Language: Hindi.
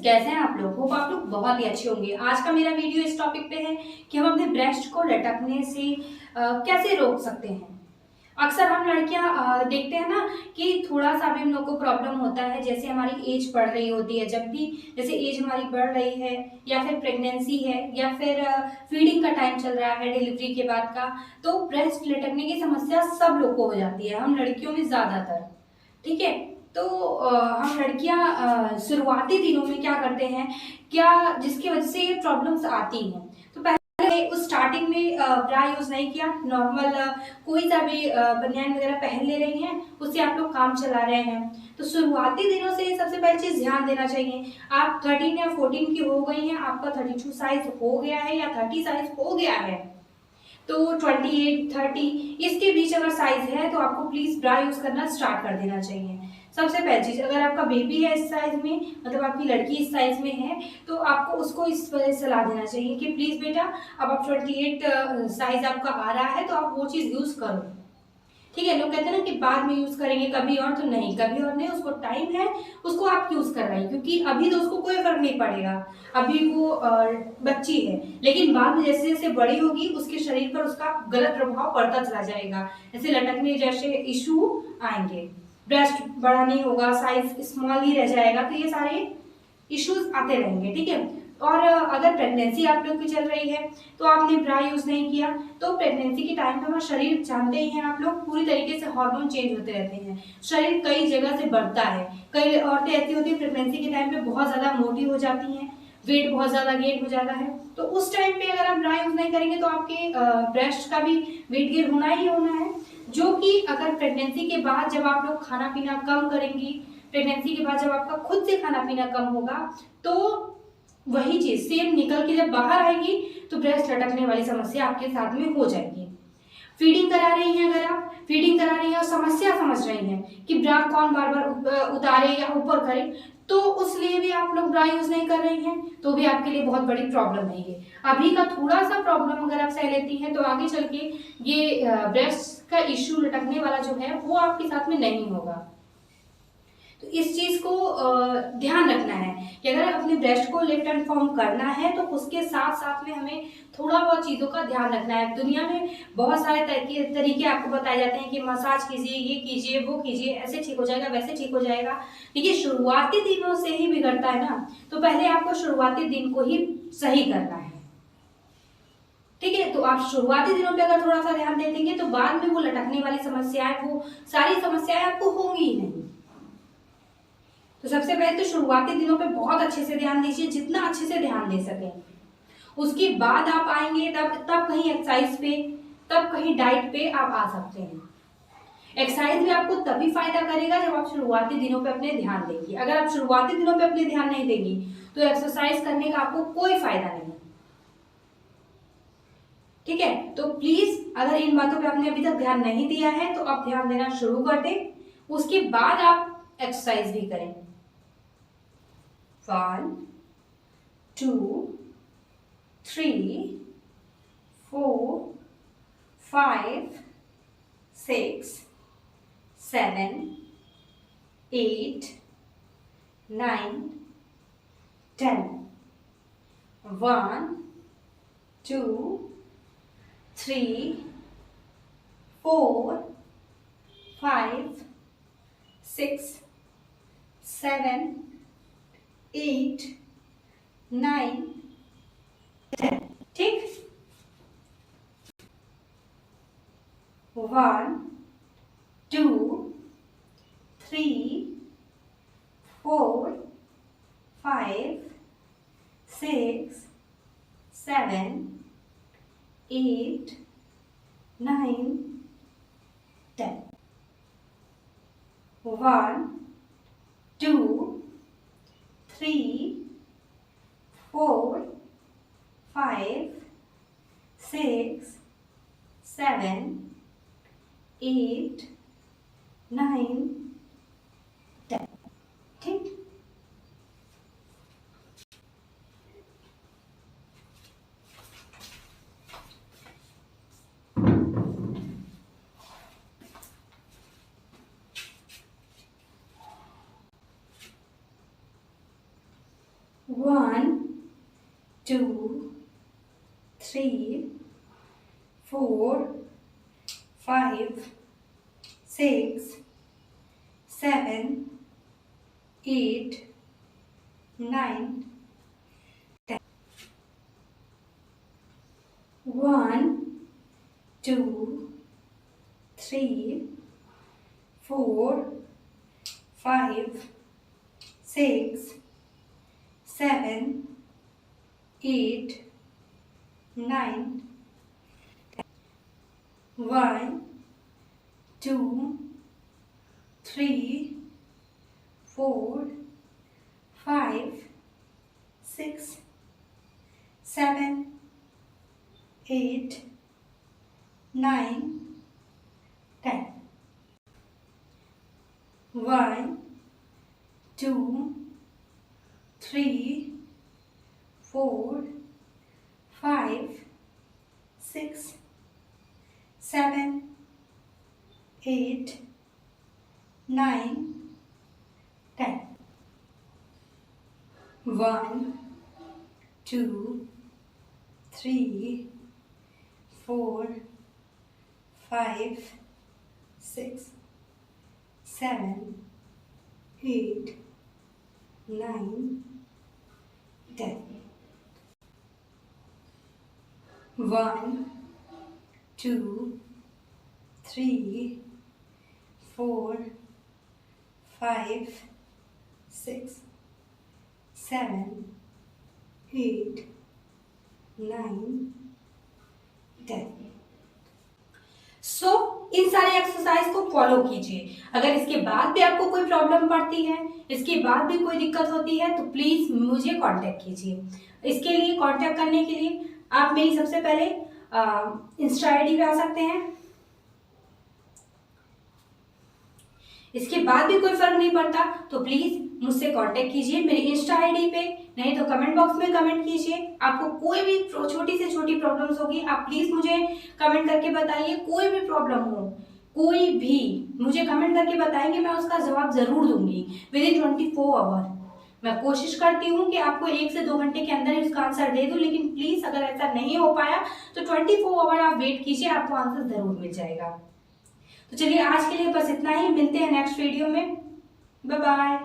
कैसे हैं आप लोग? होप आप लोग बहुत ही अच्छे होंगे। आज का मेरा वीडियो इस टॉपिक पे है कि हम अपने ब्रेस्ट को लटकने से कैसे रोक सकते हैं। अक्सर हम लड़कियां देखते हैं ना कि थोड़ा सा भी हम लोग को प्रॉब्लम होता है, जैसे हमारी एज बढ़ रही होती है, जब भी जैसे एज हमारी बढ़ रही है या फिर प्रेगनेंसी है या फिर फीडिंग का टाइम चल रहा है डिलीवरी के बाद का, तो ब्रेस्ट लटकने की समस्या सब लोग को हो जाती है, हम लड़कियों में ज्यादातर। ठीक है, तो हम लड़कियां शुरुआती दिनों में क्या करते हैं, क्या जिसकी वजह से ये प्रॉब्लम्स आती हैं। तो पहले उस स्टार्टिंग में ब्रा यूज नहीं किया, नॉर्मल कोई सा भी बनियान वगैरह पहन ले रही हैं, उससे आप लोग काम चला रहे हैं। तो शुरुआती दिनों से सबसे पहली चीज ध्यान देना चाहिए। आप 13 या 14 की हो गई हैं, आपका 32 साइज हो गया है या 30 साइज हो गया है, तो 28, 30 इसके बीच अगर साइज है तो आपको प्लीज ब्रा यूज करना स्टार्ट कर देना चाहिए। सबसे पहली चीज, अगर आपका बेबी है इस साइज में, मतलब आपकी लड़की इस साइज में है, तो आपको उसको इस वजह सलाह देना चाहिए कि प्लीज बेटा, अब आप 28 साइज आपका आ रहा है तो आप वो चीज यूज करो। ठीक है, लोग कहते हैं ना कि बाद में यूज करेंगे कभी और, तो नहीं, कभी और नहीं, उसको टाइम है, उसको आप यूज कर रहे हैं, क्योंकि अभी तो उसको कोई फर्क नहीं पड़ेगा, अभी वो बच्ची है, लेकिन बाद में जैसे जैसे बड़ी होगी उसके शरीर पर उसका गलत प्रभाव पड़ता चला जाएगा, जैसे लटकने जैसे इशू आएंगे, ब्रेस्ट बड़ा नहीं होगा, साइज स्मॉल ही रह जाएगा, तो ये सारे इश्यूज आते रहेंगे। ठीक है, और अगर प्रेगनेंसी आप लोग की चल रही है तो आपने ब्रा यूज नहीं किया, तो प्रेगनेंसी के टाइम पे हमारा शरीर, जानते ही हैं आप लोग, पूरी तरीके से हार्मोन चेंज होते रहते हैं, शरीर कई जगह से बढ़ता है। कई औरतें ऐसी होती है प्रेगनेंसी के टाइम पे बहुत ज्यादा मोटी हो जाती हैं, वेट बहुत ज्यादा गेन हो जाता है, तो उस टाइम पे अगर आप ब्रा यूज नहीं करेंगे तो आपके ब्रेस्ट का भी वेट गेन होना ही होना है, जो कि अगर प्रेगनेंसी के बाद जब आप लोग खाना पीना कम करेंगी, प्रेगनेंसी के बाद जब आपका खुद से खाना पीना कम होगा, तो वही चीज सेम निकल के जब बाहर आएगी तो ब्रेस्ट लटकने वाली समस्या आपके साथ में हो जाएगी। फीडिंग करा रही हैं, अगर आप फीडिंग करा रही हैं और समस्या समझ रही हैं कि ब्रा कौन बार बार उतारे या ऊपर करे, तो उस लिए भी आप लोग ब्रा यूज नहीं कर रही हैं, तो भी आपके लिए बहुत बड़ी प्रॉब्लम है ये। अभी का थोड़ा सा प्रॉब्लम अगर आप सह लेती हैं तो आगे चल के ये ब्रेस्ट का इश्यू, लटकने वाला जो है, वो आपके साथ में नहीं होगा। तो इस चीज को ध्यान रखना है कि अगर अपने ब्रेस्ट को लिफ्ट एंड फॉर्म करना है तो उसके साथ साथ में हमें थोड़ा बहुत चीजों का ध्यान रखना है। दुनिया में बहुत सारे तरीके आपको बताए जाते हैं कि मसाज कीजिए, ये कीजिए, वो कीजिए, ऐसे ठीक हो जाएगा, वैसे ठीक हो जाएगा। देखिए, शुरुआती दिनों से ही बिगड़ता है ना, तो पहले आपको शुरुआती दिन को ही सही करना है। ठीक है, तो आप शुरुआती दिनों पे अगर थोड़ा सा ध्यान दे देंगे तो बाद में वो लटकने वाली समस्याएं, वो सारी समस्याएं आपको होंगी ही नहीं। तो सबसे पहले तो शुरुआती दिनों पे बहुत अच्छे से ध्यान दीजिए, जितना अच्छे से ध्यान दे सकें। उसके बाद आप आएंगे तब कहीं एक्सरसाइज पे, तब कहीं डाइट पे आप आ सकते हैं। एक्सरसाइज में आपको तभी फायदा करेगा जब आप शुरुआती दिनों पे अपने ध्यान देंगे। अगर आप शुरुआती दिनों पे अपने ध्यान नहीं देंगी तो एक्सरसाइज करने का आपको कोई फायदा नहीं। ठीक है, तो प्लीज अगर इन बातों पे आपने अभी तक ध्यान नहीं दिया है तो आप ध्यान देना शुरू कर दें, उसके बाद आप एक्सरसाइज भी करें। 1, 2, 3, 4, 5, 6, 7, 8, 9, 10. 1, 2, 3, 4, 5, 6, 7, 8, 9, 10. ठीक, 1, 2, 3, 4, 5, 6, 7, 8, 9, 10. 1, 2, 3, 4, 5, 6, 7, 8, 9, 10. ठीक, 1 2 3 4 5 6 7 8 9 10 1 2 3 4 5 6 7 8 9 1 2 3 4 5 6 7 8 9 10 1 2 3 4 5 6 7 8 9 10 1 2 3 4 5 6 7 8 9 10 1 2 3 4 5 6 7 8 9 10 इन सारे एक्सरसाइज को फॉलो कीजिए। अगर इसके बाद भी आपको कोई प्रॉब्लम पड़ती है, इसके बाद भी कोई दिक्कत होती है, तो प्लीज मुझे कांटेक्ट कीजिए। इसके लिए कांटेक्ट करने के लिए आप मेरी सबसे पहले इंस्टा आईडी पे आ सकते हैं। इसके बाद भी कोई फर्क नहीं पड़ता तो प्लीज मुझसे कांटेक्ट कीजिए मेरी इंस्टा आईडी पे, नहीं तो कमेंट बॉक्स में कमेंट कीजिए। आपको कोई भी छोटी से छोटी प्रॉब्लम्स होगी, आप प्लीज मुझे कमेंट करके बताइए। कोई भी प्रॉब्लम हो, कोई भी मुझे कमेंट करके बताएंगे, मैं उसका जवाब जरूर दूंगी विदिन 24 आवर। मैं कोशिश करती हूँ कि आपको 1 से 2 घंटे के अंदर ही उसका आंसर दे दूं, लेकिन प्लीज अगर ऐसा नहीं हो पाया तो 24 आवर आप वेट कीजिए, आपको आंसर जरूर मिल जाएगा। तो चलिए आज के लिए बस इतना ही, मिलते हैं नेक्स्ट वीडियो में। Bye bye.